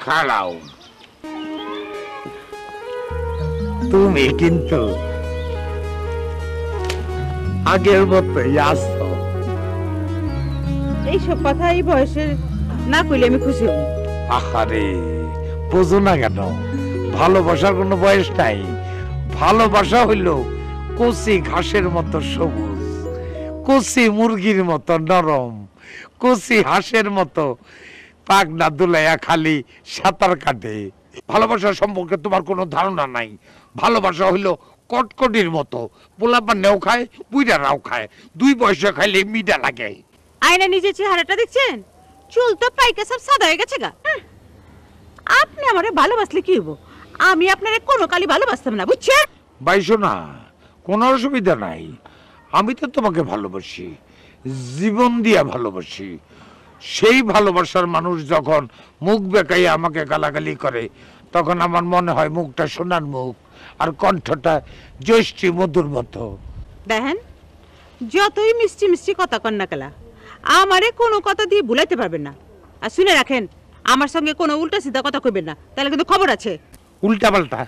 খাড়াও। তুমি কিন্তু আগের মতোই আসছো। এইসব কথা এই বয়সের না কইলে আমি খুশি হই। আহারে, বোঝো না কেন? ভালোবাসার কোনো বয়স নাই। ভালোবাসা হইল কচি ঘাসের মতো সবুজ, কচি মুরগির মতো নরম, কচি হাঁসের মতো পাগনা দুলাইয়া খালি সাঁতার কাটে। ভালোবাসা সম্পর্কে তোমার কোনো ধারণা নাই। ভালোবাসা হইল কটকটির মতো, পোলাপান নেও খায়, বুইড়ারাও খায়, দুই বয়সে খাইলে মিঠা লাগে। আয়না নিজের চেহারাটা দেখছেন? চুল তো পাইকে সব সাদা হয়ে গেছে গা। আপনি আমারে ভালোবাসলে কি হবো? আমি আপনারে কোনো কালি ভালোবাসতাম না, বুঝছেন? বাইশো না, কোনো অসুবিধা নাই। আমি তো তোমাকে ভালোবাসি, জীবন দিয়া ভালোবাসি। সেই ভালোবাসার মানুষ যখন মুখ বেঁকাই আমাকে গালাগালি করে, তখন আমার মনে হয় মুখটা সোনার মুখ আর কণ্ঠটা জ্যৈষ্ঠী মধুর মতো। দেখেন, যতই মিষ্টি মিষ্টি কথা কন না কেলা, আমারে কোনো কথা দিয়ে ভুলাইতে পারবেন না। আর শুনে রাখেন, আমার সঙ্গে কোনো উল্টা সিধা কথা কইবেন না, তাহলে কিন্তু খবর আছে। উল্টা পাল্টা?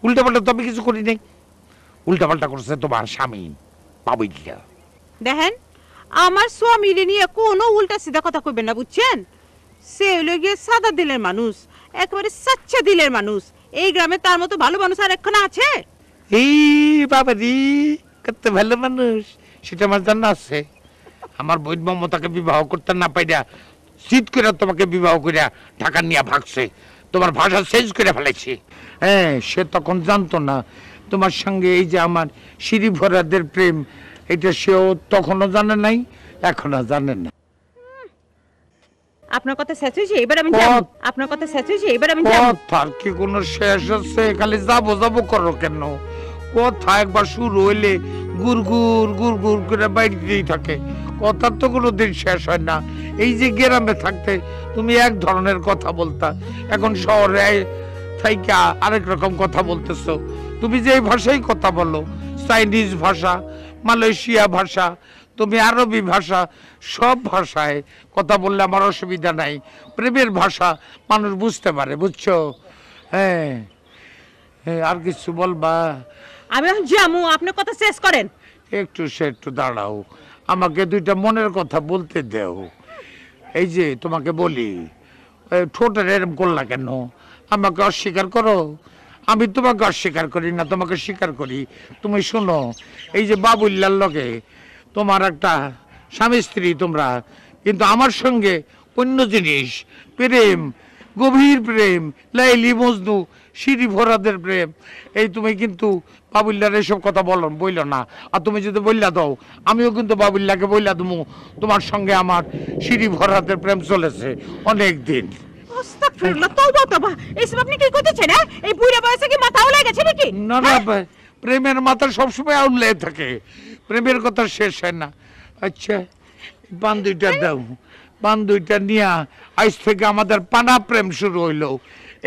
উল্টা পাল্টা তো আমি কিছু করি নাই। উল্টা পাল্টা করছে তোমার স্বামী বাবুইটা। দেখেন, আমার স্বামীরে নিয়ে কোনো উল্টা সিধা কথা কইবেন না, বুঝছেন? সে হইল গিয়ে সাদা দিলের মানুষ, একেবারে সাচ্চা দিলের মানুষ। এই গ্রামে তার মতো ভালো মানুষ আর একখানা আছে? এই বাবারি, কত ভালো মানুষ, সেটা আমার জানা আছে। আমার বৈধ মমতাকে বিবাহ করতে না পাইরা শীত করে তোমাকে বিবাহ করিয়া ঢাকা নিয়ে ভাগছে, তোমার ভাষা চেঞ্জ করে ফেলেছে। হ্যাঁ, সে তখন জানতো না তোমার সঙ্গে এই যে আমার সিঁড়ি ভরাদের প্রেম, এটা সেও তখনও জানে নাই, এখনো জানে না। আপনার কথা শেষ হয়েছে, এবার আমি যাব। আপনার কথা শেষ হয়েছে, এবার আমি যাব। কথার কি কোনো শেষ আছে? খালি যাবো যাবো করো কেন? কথা একবার শুরু হইলে গুড়গুড় গুড়গুড় করে বাইরেই থাকে, কথার তো কোনো দিন শেষ হয় না। এই যে গ্রামে থাকতে তুমি এক ধরনের কথা বলতা, এখন শহরে থাইকা আরেক রকম কথা বলতেছো। তুমি যে ভাষায় কথা বলো, চাইনিজ ভাষা, মালয়েশিয়া ভাষা, তুমি আরবি ভাষা, সব ভাষায় কথা বললে আমার অসুবিধা নাই। প্রেমের ভাষা মানুষ বুঝতে পারে, বুঝছো? হ্যাঁ হ্যাঁ, আর কিছু বলবা? আমি এখন যামু, আপনার কথা শেষ করেন। একটু দাঁড়াও, আমাকে দুইটা মনের কথা বলতে দেও। এই যে তোমাকে বলি, ঠোঁটের এরম করলা কেন? আমাকে অস্বীকার করো। আমি তোমাকে অস্বীকার করি না, তোমাকে স্বীকার করি। তুমি শোনো, এই যে বাবুল্লার লগে তোমার একটা স্বামী স্ত্রী তোমরা, কিন্তু আমার সঙ্গে অন্য জিনিস, প্রেম, গভীর প্রেম, লাইলি মজনু, সিঁড়ি ভরাদের প্রেম। এই তুমি কিন্তু বাবুল্লার এইসব কথা বইল না। আর তুমি যদি বললা দাও, আমিও কিন্তু বাবুল্লাকে বললা দেবো তোমার সঙ্গে আমার সিঁড়ি ভরাদের প্রেম চলেছে অনেক দিন। আস্তাগফিরুল্লাহ, তওবা তওবা, এইসব আপনি কি কইতেছেন? হ্যাঁ, এই বুইড়া বয়সে কি মাথা উলাই গেছে নাকি? না না, প্রেমের মাথা সবসময় আউলে থাকে, প্রেমের কথা শেষ হয় না। আচ্ছা, পান দুইটা দাও, পান দুইটা নিয়া আজ থেকে আমাদের পানা প্রেম শুরু হইল।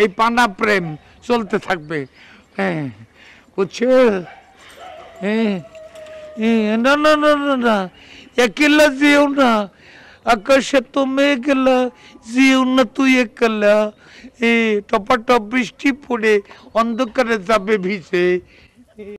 এই পানা প্রেম চলতে থাকবে। হ্যাঁ, বুঝছো? হ্যাঁ, না না না না না, একলা যেও না, আকাশে তো মেঘলা, যেও না তুই একলা। টপা টপ বৃষ্টি পড়ে অন্ধকারে যাবে ভিজে।